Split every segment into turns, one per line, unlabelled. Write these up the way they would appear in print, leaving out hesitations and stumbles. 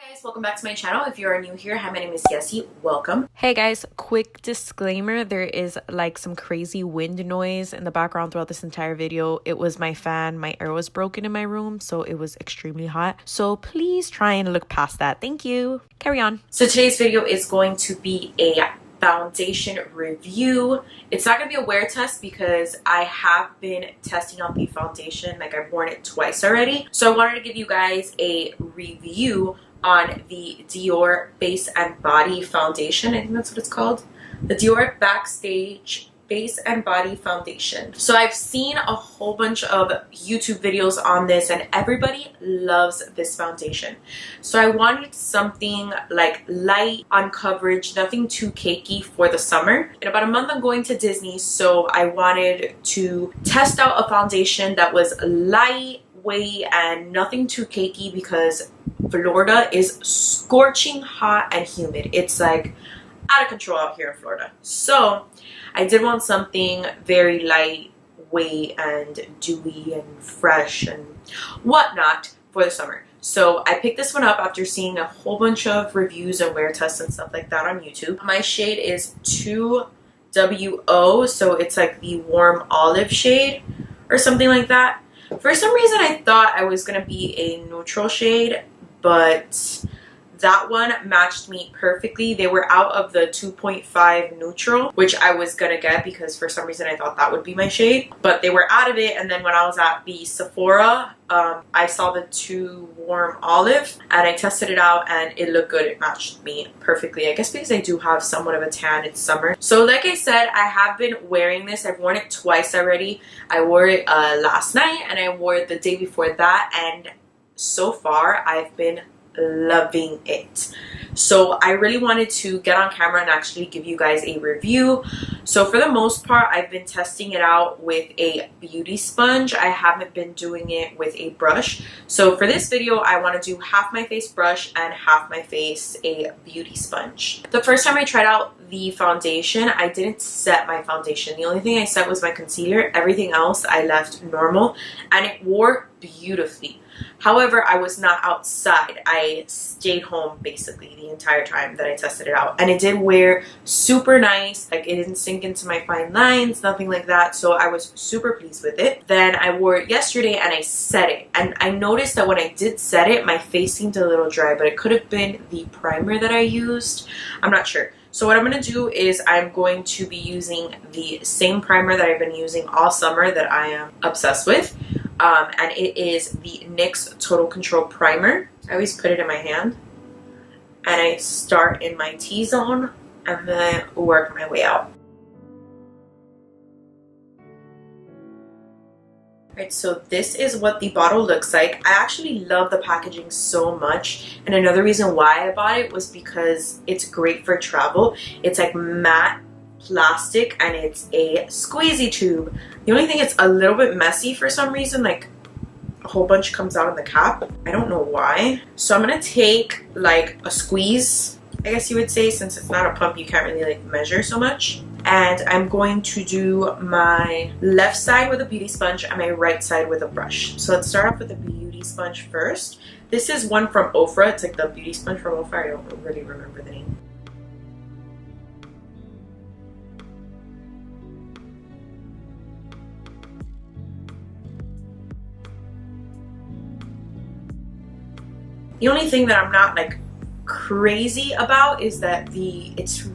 Guys, welcome back to my channel. If you are new here, hi, my name is Yesy. Welcome.
Hey guys, quick disclaimer, there is like some crazy wind noise in the background throughout this entire video. It was my fan. My air was broken in my room, so it was extremely hot. So please try and look past that. Thank you. Carry on.
So today's video is going to be a foundation review. It's not going to be a wear test because I have been testing out the foundation. Like, I've worn it twice already. So I wanted to give you guys a review on the Dior Base and Body Foundation. I think that's what it's called. The Dior Backstage Base and Body Foundation. So I've seen a whole bunch of YouTube videos on this and everybody loves this foundation. So I wanted something like light on coverage, nothing too cakey for the summer. In about a month I'm going to Disney, so I wanted to test out a foundation that was lightweight and nothing too cakey because Florida is scorching hot and humid. It's like out of control out here in Florida. So I did want something very lightweight and dewy and fresh and whatnot for the summer. So I picked this one up after seeing a whole bunch of reviews and wear tests and stuff like that on YouTube. My shade is 2WO, so it's like the warm olive shade or something like that. For some reason I thought I was going to be a neutral shade, but that one matched me perfectly. They were out of the 2.5 neutral, which I was gonna get because for some reason I thought that would be my shade, but they were out of it. And then when I was at the Sephora, I saw the 2 warm olive and I tested it out and it looked good. It matched me perfectly, I guess because I do have somewhat of a tan. It's summer. So like I said, I have been wearing this. I've worn it twice already. I wore it last night and I wore it the day before that, and so far I've been loving it. So I really wanted to get on camera and actually give you guys a review. So for the most part, I've been testing it out with a beauty sponge. I haven't been doing it with a brush. So for this video, I want to do half my face brush and half my face a beauty sponge. The first time I tried out the foundation, I didn't set my foundation. The only thing I set was my concealer. Everything else I left normal and it wore beautifully. However, I was not outside. I stayed home basically the entire time that I tested it out. And it did wear super nice. Like, it didn't sink into my fine lines, nothing like that. So I was super pleased with it. Then I wore it yesterday and I set it. And I noticed that when I did set it, my face seemed a little dry, but it could have been the primer that I used. I'm not sure. So what I'm going to do is I'm going to be using the same primer that I've been using all summer that I am obsessed with. And it is the NYX Total Control Primer. I always put it in my hand. And I start in my T-zone and then work my way out. Alright, so this is what the bottle looks like. I actually love the packaging so much. And another reason why I bought it was because it's great for travel. It's like matte plastic and it's a squeezy tube. The only thing, it's a little bit messy for some reason, like a whole bunch comes out in the cap. I don't know why. So I'm gonna take like a squeeze, I guess you would say, since it's not a pump you can't really like measure so much. And I'm going to do my left side with a beauty sponge and my right side with a brush. So let's start off with the beauty sponge first. This is one from Ofra. It's like the beauty sponge from Ofra. I don't really remember the name. The only thing that I'm not like crazy about is that it's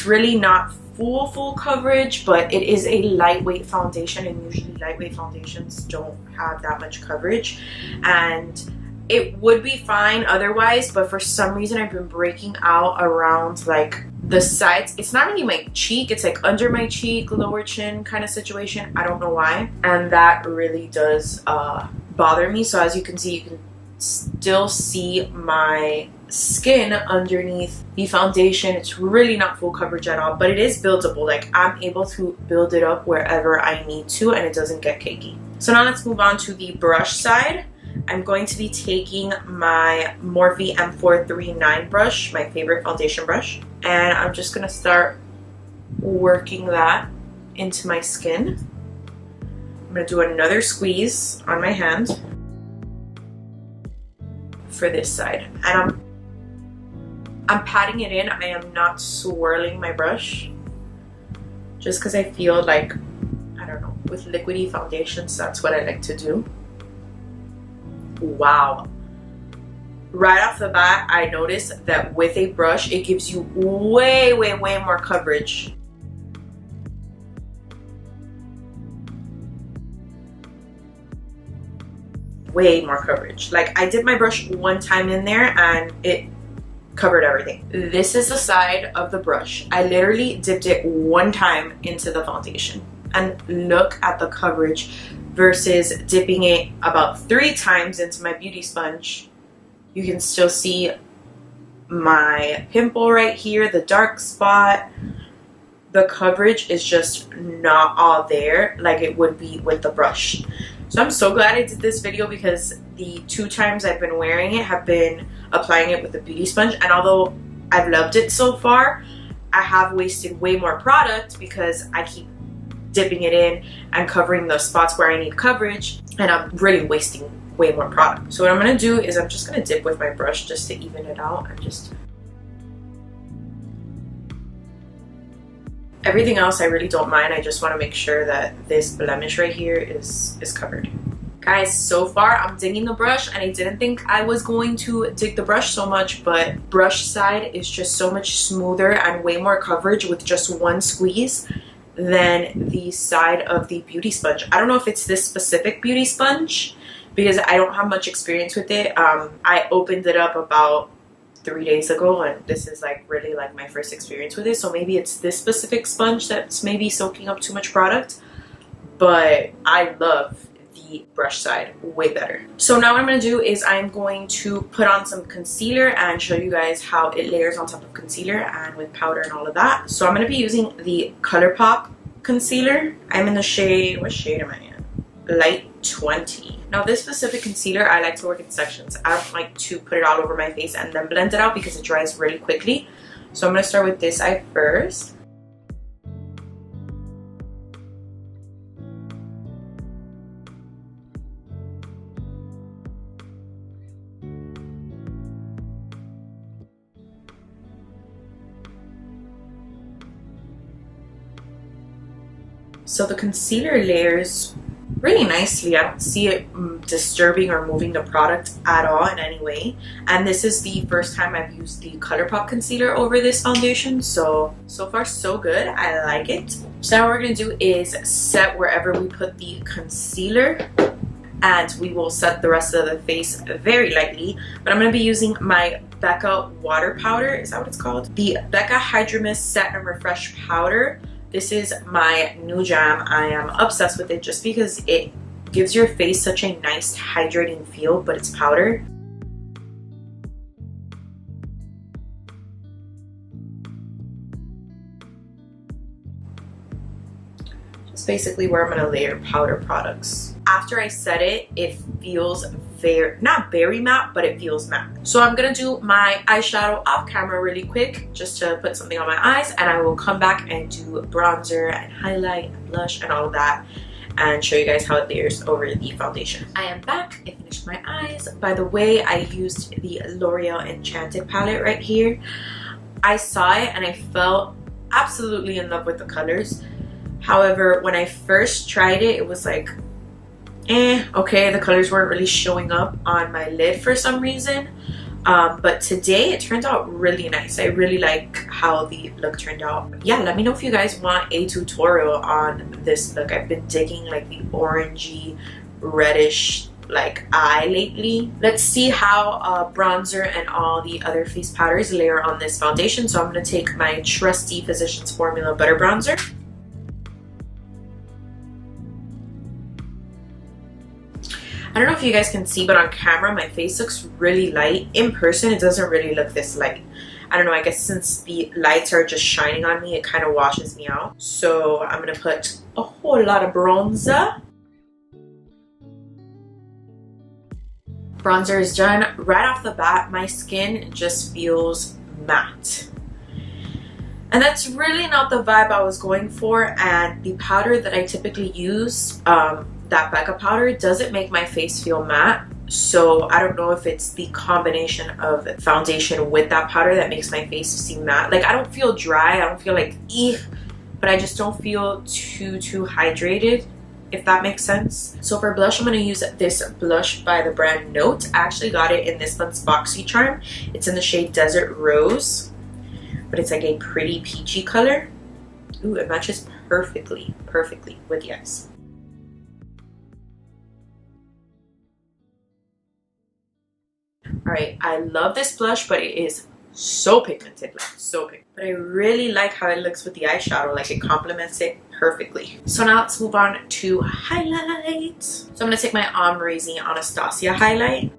really not full coverage, but it is a lightweight foundation, and usually lightweight foundations don't have that much coverage, and it would be fine otherwise, but for some reason I've been breaking out around like the sides. It's not really my cheek, it's like under my cheek, lower chin kind of situation. I don't know why, and that really does bother me. So as you can see, you can still see my skin underneath the foundation. It's really not full coverage at all, but it is buildable. Like, I'm able to build it up wherever I need to and it doesn't get cakey. So now let's move on to the brush side. I'm going to be taking my Morphe M439 brush, my favorite foundation brush, and I'm just going to start working that into my skin. I'm going to do another squeeze on my hand. for this side. And I'm patting it in. I am not swirling my brush just because I feel like, I don't know, with liquidy foundations, that's what I like to do. Wow. Right off the bat, I noticed that with a brush, it gives you way more coverage. Way more coverage. Like, I dipped my brush one time in there and it covered everything. This is the side of the brush. I literally dipped it one time into the foundation, and look at the coverage versus dipping it about 3 times into my beauty sponge. You can still see my pimple right here, the dark spot. The coverage is just not all there like it would be with the brush. So I'm so glad I did this video, because the 2 times I've been wearing it have been applying it with the beauty sponge, and although I've loved it so far, I have wasted way more product because I keep dipping it in and covering the spots where I need coverage, and I'm really wasting way more product. So what I'm gonna do is I'm just gonna dip with my brush just to even it out, and just everything else I really don't mind. I just want to make sure that this blemish right here is covered. Guys, so far I'm digging the brush, and I didn't think I was going to dig the brush so much, but brush side is just so much smoother and way more coverage with just one squeeze than the side of the beauty sponge. I don't know if it's this specific beauty sponge because I don't have much experience with it. I opened it up about 3 days ago, and this is like really like my first experience with it, so maybe it's this specific sponge that's maybe soaking up too much product, but I love the brush side way better. So now what I'm going to do is I'm going to put on some concealer and show you guys how it layers on top of concealer and with powder and all of that. So I'm going to be using the ColourPop concealer. I'm in the shade, what shade am I in? Light 20. Now this specific concealer, I like to work in sections. I don't like to put it all over my face and then blend it out because it dries really quickly. So I'm going to start with this eye first. So the concealer layers really nicely. I don't see it disturbing or moving the product at all in any way. And this is the first time I've used the ColourPop concealer over this foundation. So far so good. I like it. So now what we're going to do is set wherever we put the concealer, and we will set the rest of the face very lightly. But I'm going to be using my Becca water powder. Is that what it's called? The Becca Hydro Mist Set and Refresh Powder. This is my new jam. I am obsessed with it just because it gives your face such a nice hydrating feel, but it's powder. Just basically where I'm going to layer powder products. After I set it, it feels very, not very matte, but it feels matte. So I'm gonna do my eyeshadow off camera really quick just to put something on my eyes, and I will come back and do bronzer and highlight and blush and all of that and show you guys how it layers over the foundation. I am back. I finished my eyes. By the way, I used the L'Oreal Enchanted palette right here. I saw it and I fell absolutely in love with the colors. However, when I first tried it, it was like, okay, the colors weren't really showing up on my lid for some reason, but today it turned out really nice. I really like how the look turned out. Yeah, let me know if you guys want a tutorial on this look. I've been digging like the orangey reddish like eye lately. Let's see how bronzer and all the other face powders layer on this foundation. So I'm going to take my trusty Physicians Formula Butter Bronzer. I don't know if you guys can see, but on camera my face looks really light. In person it doesn't really look this light. I don't know, I guess since the lights are just shining on me, it kind of washes me out. So I'm going to put a whole lot of bronzer. Bronzer is done. Right off the bat, my skin just feels matte. And that's really not the vibe I was going for, and the powder that I typically use, that Becca powder, doesn't make my face feel matte. So I don't know if it's the combination of foundation with that powder that makes my face seem matte. Like I don't feel dry, I don't feel like eek, but I just don't feel too hydrated, if that makes sense. So for blush, I'm going to use this blush by the brand Note. I actually got it in this month's BoxyCharm. It's in the shade Desert Rose, but it's like a pretty peachy color. Ooh, it matches perfectly with Yes. Alright, I love this blush, but it is so pigmented, like so pigmented. But I really like how it looks with the eyeshadow, like it complements it perfectly. So now let's move on to highlights. So I'm gonna take my Amrezy Anastasia highlight.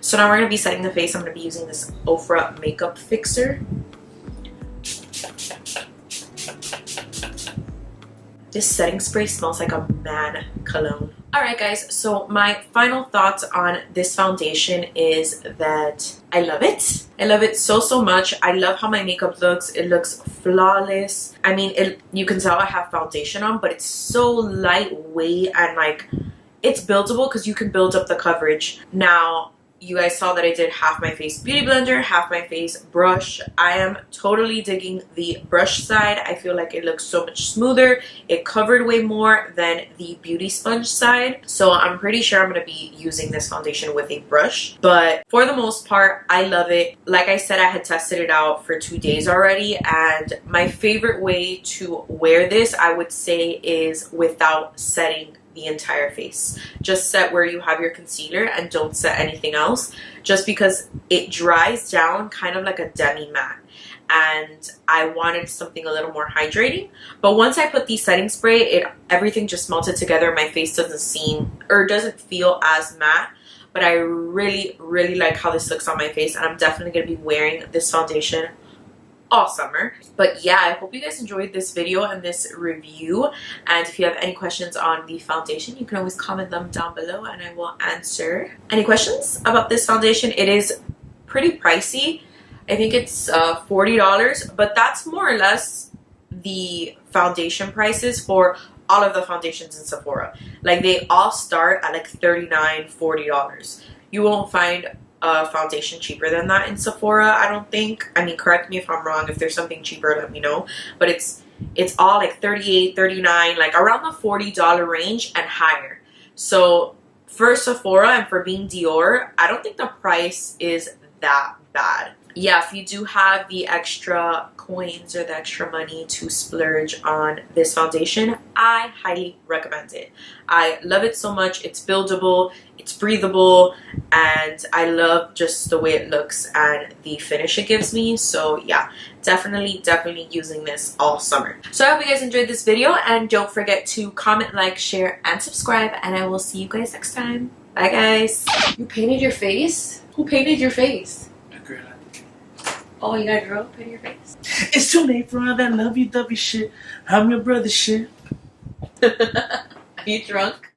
So now we're going to be setting the face. I'm going to be using this Ofra makeup fixer. This setting spray smells like a man cologne. Alright guys, so my final thoughts on this foundation is that I love it. I love it so much. I love how my makeup looks. It looks flawless. I mean, you can tell I have foundation on, but it's so lightweight and like it's buildable because you can build up the coverage. Now, you guys saw that I did half my face beauty blender, half my face brush. I am totally digging the brush side. I feel like it looks so much smoother. It covered way more than the beauty sponge side. So I'm pretty sure I'm going to be using this foundation with a brush. But for the most part, I love it. Like I said, I had tested it out for 2 days already. And my favorite way to wear this, I would say, is without setting the entire face. Just set where you have your concealer and don't set anything else, just because it dries down kind of like a demi matte and I wanted something a little more hydrating. But once I put the setting spray, everything just melted together. My face doesn't feel as matte, but I really like how this looks on my face, and I'm definitely going to be wearing this foundation all summer. But yeah, I hope you guys enjoyed this video and this review, and if you have any questions on the foundation, you can always comment them down below and I will answer any questions about this foundation. It is pretty pricey. I think it's $40, but that's more or less the foundation prices for all of the foundations in Sephora. Like they all start at like $39, $40. You won't find a foundation cheaper than that in Sephora, I don't think. I mean, correct me if I'm wrong. If there's something cheaper, let me know. But it's all like $38, $39, like around the $40 range and higher. So for Sephora and for being Dior, I don't think the price is that bad. Yeah, if you do have the extra coins or the extra money to splurge on this foundation, I highly recommend it. I love it so much. It's buildable, it's breathable, and I love just the way it looks and the finish it gives me. So yeah, definitely using this all summer. So I hope you guys enjoyed this video, and don't forget to comment, like, share, and subscribe, and I will see you guys next time. Bye guys. You painted your face? Who painted your face? Oh, you got a girl paint your face?
It's too late for all that lovey-dovey shit. I'm your brother shit.
Are you drunk?